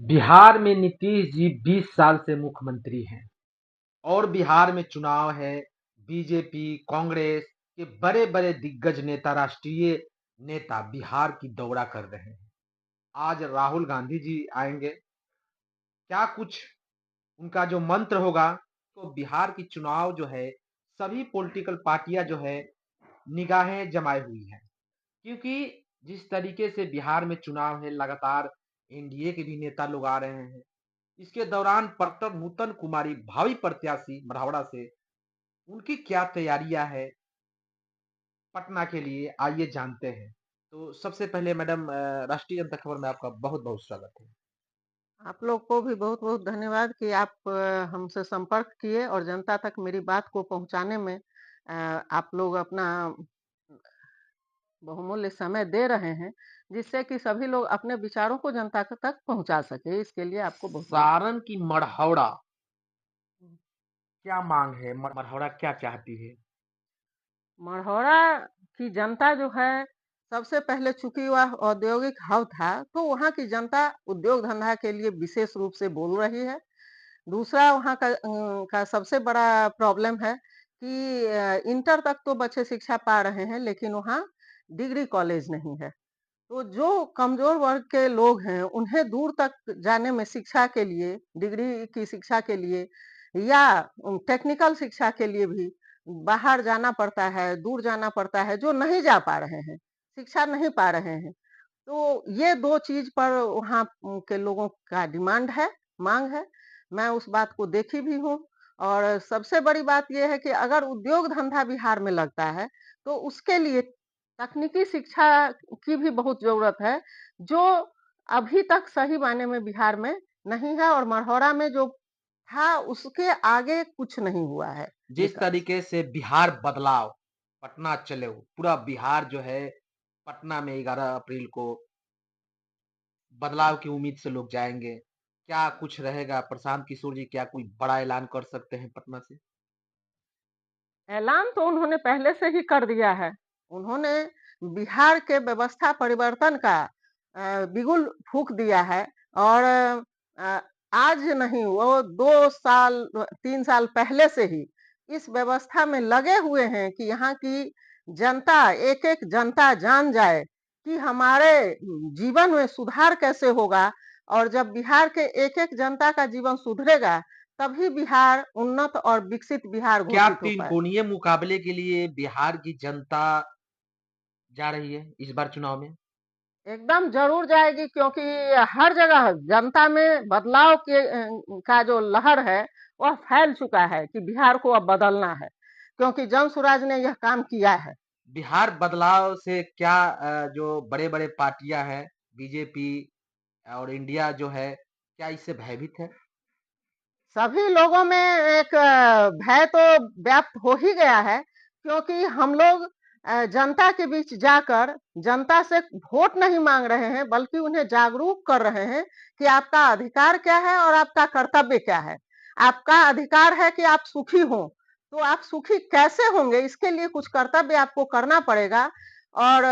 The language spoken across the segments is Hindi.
बिहार में नीतीश जी 20 साल से मुख्यमंत्री हैं और बिहार में चुनाव है। बीजेपी, कांग्रेस के बड़े-बड़े दिग्गज नेता, राष्ट्रीय नेता बिहार की दौरा कर रहे हैं। आज राहुल गांधी जी आएंगे। क्या कुछ उनका जो मंत्र होगा, तो बिहार की चुनाव जो है, सभी पॉलिटिकल पार्टियां जो है निगाहें जमाए हुई हैं। क्योंकि जिस तरीके से बिहार में चुनाव है, लगातार एनडीए के भी नेता लोग आ रहे हैं। इसके दौरान डॉक्टर नूतन कुमारी भावी प्रत्याशी मढ़ौरा से, उनकी क्या तैयारियां है पटना के लिए, आइए जानते हैं। तो सबसे पहले मैडम, राष्ट्रीय जनता खबर में आपका बहुत बहुत स्वागत है। आप लोग को भी बहुत-बहुत धन्यवाद कि आप हमसे संपर्क किए और जनता तक मेरी बात को पहुँचाने में आप लोग अपना बहुमूल्य समय दे रहे हैं, जिससे कि सभी लोग अपने विचारों को जनता तक पहुँचा सके। इसके लिए आपको बहुत-बहुत सारण की मढ़ौरा धन्यवाद। क्या मांग है? मढ़ौरा क्या चाहती है? मढ़ौरा की जनता जो है, सबसे पहले चूँकि वह औद्योगिक हब था, तो वहाँ की जनता उद्योग धंधा के लिए विशेष रूप से बोल रही है। दूसरा वहाँ का सबसे बड़ा प्रॉब्लम है कि इंटर तक तो बच्चे शिक्षा पा रहे हैं, लेकिन वहाँ डिग्री कॉलेज नहीं है। तो जो कमज़ोर वर्ग के लोग हैं, उन्हें दूर तक जाने में शिक्षा के लिए, डिग्री की शिक्षा के लिए या टेक्निकल शिक्षा के लिए भी बाहर जाना पड़ता है, दूर जाना पड़ता है, जो नहीं जा पा रहे हैं, शिक्षा नहीं पा रहे हैं। तो ये 2 चीज़ पर वहाँ के लोगों का डिमांड है, माँग है। मैं उस बात को देखी भी हूँ और सबसे बड़ी बात ये है कि अगर उद्योग धंधा बिहार में लगता है, तो उसके लिए तकनीकी शिक्षा की भी बहुत ज़रूरत है, जो अभी तक सही मायने में बिहार में नहीं है और मढ़ौरा में जो था, उसके आगे कुछ नहीं हुआ है जिस विकास। तरीके से बिहार बदलाव, पटना चलो, पूरा बिहार जो है पटना में 11 अप्रैल को बदलाव की उम्मीद से लोग जाएंगे। क्या कुछ रहेगा? प्रशांत किशोर जी क्या कोई बड़ा ऐलान कर सकते हैं पटना से? ऐलान तो उन्होंने पहले से ही कर दिया है। उन्होंने बिहार के व्यवस्था परिवर्तन का बिगुल फूँक दिया है और अ, आज नहीं वो 2 साल 3 साल पहले से ही इस व्यवस्था में लगे हुए हैं कि यहाँ की जनता, एक-एक जनता जान जाए कि हमारे जीवन में सुधार कैसे होगा और जब बिहार के एक-एक जनता का जीवन सुधरेगा, तभी बिहार उन्नत और विकसित बिहार क्या घोषित हो तीन पाएगा। कोणीय मुकाबले के लिए बिहार की जनता जा रही है इस बार चुनाव में? एकदम ज़रूर जाएगी क्योंकि हर जगह जनता में बदलाव का जो लहर है, वह फैल चुका है कि बिहार को अब बदलना है, क्योंकि जनसुराज ने यह काम किया है। बिहार बदलाव से क्या जो बड़े-बड़े पार्टियां हैं, बीजेपी और इंडिया जो है, क्या इससे भयभीत है? सभी लोगों में एक भय तो व्याप्त हो ही गया है क्योंकि हम लोग जनता के बीच जाकर जनता से वोट नहीं मांग रहे हैं बल्कि उन्हें जागरूक कर रहे हैं कि आपका अधिकार क्या है और आपका कर्तव्य क्या है। आपका अधिकार है कि आप सुखी हो, तो आप सुखी कैसे होंगे इसके लिए कुछ कर्तव्य आपको करना पड़ेगा और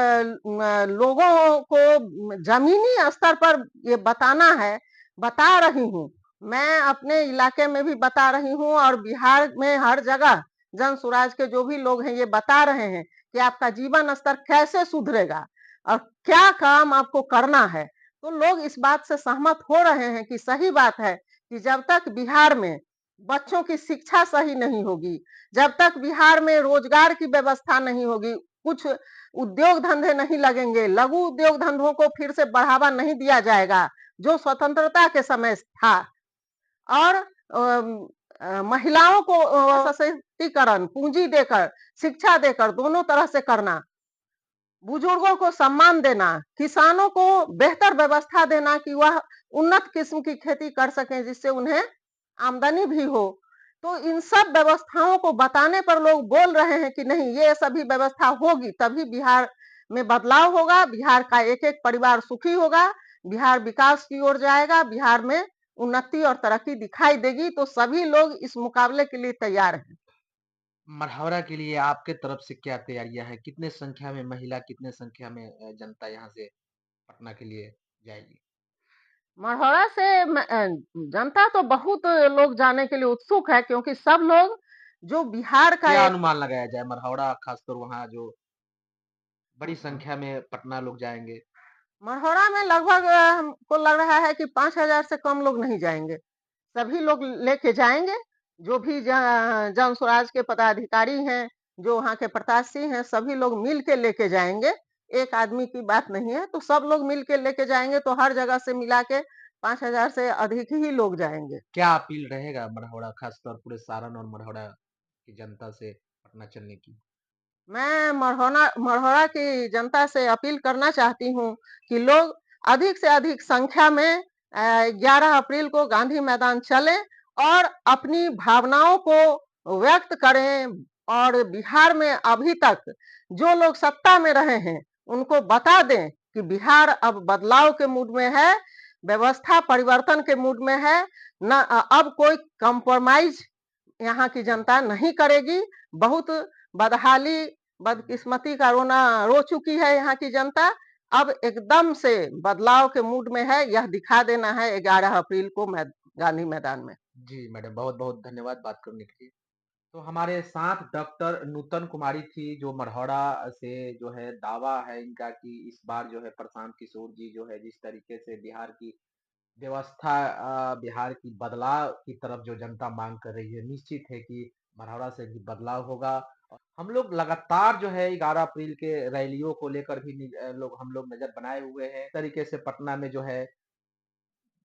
लोगों को जमीनी स्तर पर ये बताना है, बता रही हूँ। मैं अपने इलाके में भी बता रही हूँ और बिहार में हर जगह जन सुराज के जो भी लोग हैं ये बता रहे हैं कि आपका जीवन स्तर कैसे सुधरेगा और क्या काम आपको करना है। तो लोग इस बात से सहमत हो रहे हैं कि सही बात है कि जब तक बिहार में बच्चों की शिक्षा सही नहीं होगी, जब तक बिहार में रोजगार की व्यवस्था नहीं होगी, कुछ उद्योग धंधे नहीं लगेंगे, लघु उद्योग धंधों को फिर से बढ़ावा नहीं दिया जाएगा, जो स्वतंत्रता के समय था और महिलाओं को सशक्तिकरण, पूंजी देकर, शिक्षा देकर दोनों तरह से करना, बुजुर्गों को सम्मान देना, किसानों को बेहतर व्यवस्था देना कि वह उन्नत किस्म की खेती कर सकें जिससे उन्हें आमदनी भी हो। तो इन सब व्यवस्थाओं को बताने पर लोग बोल रहे हैं कि नहीं ये सभी व्यवस्था होगी तभी बिहार में बदलाव होगा, बिहार का एक-एक परिवार सुखी होगा, बिहार विकास की ओर जाएगा, बिहार में उन्नति और तरक्की दिखाई देगी तो सभी लोग इस मुकाबले के लिए तैयार हैं। मढ़ौरा के लिए आपके तरफ से क्या तैयारियां हैं? कितने संख्या में महिला, कितने संख्या में जनता यहाँ से पटना के लिए जाएगी? मढ़ौरा से जनता तो बहुत लोग जाने के लिए उत्सुक है, क्योंकि सब लोग जो बिहार का क्या एक अनुमान लगाया जाए मरहौड़ा खासकर वहाँ जो बड़ी संख्या में पटना लोग जाएँगे? मढ़ौरा में लगभग हमको लग रहा है कि 5,000 से कम लोग नहीं जाएंगे। सभी लोग लेके जाएंगे, जो भी जन स्वराज के पदाधिकारी हैं, जो वहाँ के प्रत्याशी हैं, सभी लोग मिल के लेके जाएंगे। एक आदमी की बात नहीं है, तो सब लोग मिल के लेके जाएंगे, तो हर जगह से मिला के 5,000 से अधिक ही लोग जाएंगे। क्या अपील रहेगा मरहौड़ा खासतौर पूरे सारण और मरहौड़ा की जनता से पटना चलने की? मैं मढ़ौरा की जनता से अपील करना चाहती हूँ कि लोग अधिक से अधिक संख्या में 11 अप्रैल को गांधी मैदान चलें और अपनी भावनाओं को व्यक्त करें, और बिहार में अभी तक जो लोग सत्ता में रहे हैं उनको बता दें कि बिहार अब बदलाव के मूड में है, व्यवस्था परिवर्तन के मूड में है। न अब कोई कंप्रोमाइज यहाँ की जनता नहीं करेगी। बहुत बदहाली, बदकिस्मती का रोना रो चुकी है यहाँ की जनता। अब एकदम से बदलाव के मूड में है, यह दिखा देना है 11 अप्रैल को गांधी मैदान में। जी, मैडम बहुत-बहुत धन्यवाद बात करने के लिए। तो हमारे साथ डॉक्टर नूतन कुमारी थी जो मढ़ौरा से जो है दावा है इनका कि इस बार जो है प्रशांत किशोर जी जो है जिस तरीके से बिहार की व्यवस्था बिहार की बदलाव की तरफ जो जनता मांग कर रही है, निश्चित है कि मढ़ौरा से भी बदलाव होगा। और हम लोग लगातार जो है 11 अप्रैल के रैलियों को लेकर भी हम लोग नज़र बनाए हुए हैं। इस तरीके से पटना में जो है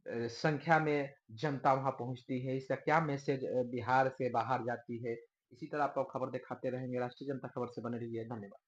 संख्या में जनता वहाँ पहुँचती है, इसका क्या मैसेज बिहार से बाहर जाती है, इसी तरह आपको खबर दिखाते रहेंगे। राष्ट्रीय जनता खबर से बने रहिए, धन्यवाद।